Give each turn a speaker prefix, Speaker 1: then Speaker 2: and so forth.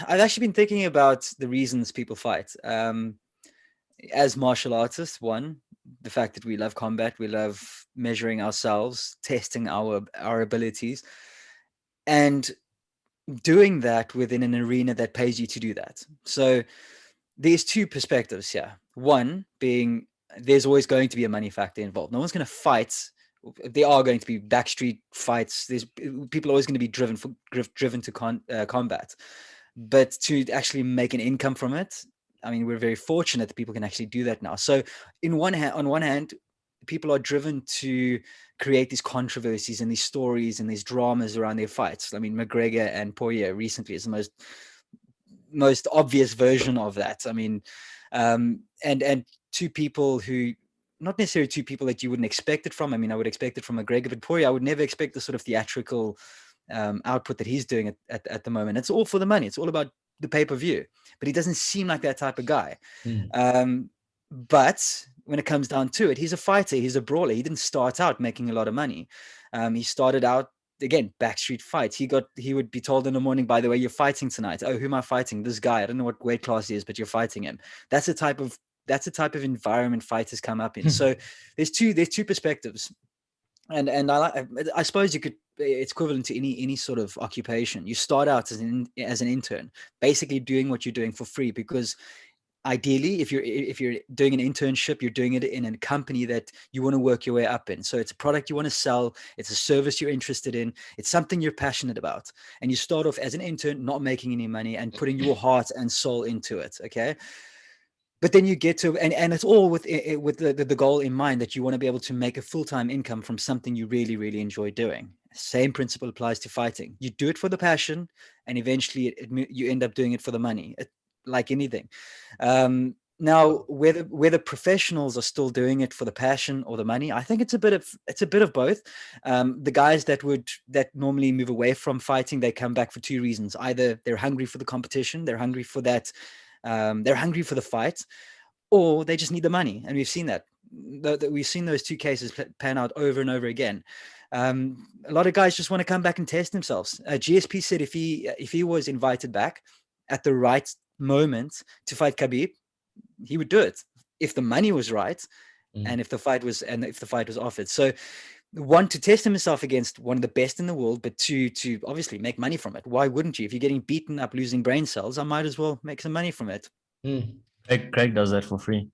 Speaker 1: I've actually been thinking about the reasons people fight. As martial artists, one, the fact that we love combat, we love measuring ourselves, testing our abilities, and doing that within an arena that pays you to do that. So there's two perspectives here. One being there's always going to be a money factor involved. No one's going to fight. There are going to be backstreet fights. There's people are always going to be driven to combat, but to actually make an income from it, I mean, we're very fortunate that people can actually do that now. So, on one hand, people are driven to create these controversies and these stories and these dramas around their fights. I mean, McGregor and Poirier recently is the most obvious version of that. I mean, and two people who, not necessarily two people that you wouldn't expect it from. I mean, I would expect it from McGregor, but Poirier, I would never expect the sort of theatrical output that he's doing at the moment. It's all for the money. It's all about the pay-per-view, but he doesn't seem like that type of guy. But when it comes down to it, he's a fighter. He's a brawler. He didn't start out making a lot of money. He started out, again, backstreet fights. He would be told in the morning, by the way, you're fighting tonight. Oh, who am I fighting? This guy. I don't know what weight class he is, but you're fighting him. That's the type of environment fighters come up in. So there's two perspectives. And I suppose you could, it's equivalent to any sort of occupation. You start out as an intern, basically doing what you're doing for free, because ideally, if you're doing an internship, you're doing it in a company that you want to work your way up in. So it's a product you want to sell, it's a service you're interested in, it's something you're passionate about, and you start off as an intern, not making any money and putting your heart and soul into it. Okay. But then you get to, and it's all with the goal in mind that you want to be able to make a full-time income from something you really, really enjoy doing. Same principle applies to fighting. You do it for the passion, and eventually you end up doing it for the money, like anything. Now, whether professionals are still doing it for the passion or the money, I think it's a bit of both. The guys that normally move away from fighting, they come back for two reasons. Either they're hungry for the competition, they're hungry for that. They're hungry for the fight, or they just need the money. And we've seen that. We've seen those two cases pan out over and over again. A lot of guys just want to come back and test themselves. GSP said if he was invited back at the right moment to fight Khabib, he would do it if the money was right, and if the fight was offered. So, one, to test himself against one of the best in the world, but two, to obviously make money from it. Why wouldn't you? If you're getting beaten up, losing brain cells, I might as well make some money from it.
Speaker 2: Craig does that for free.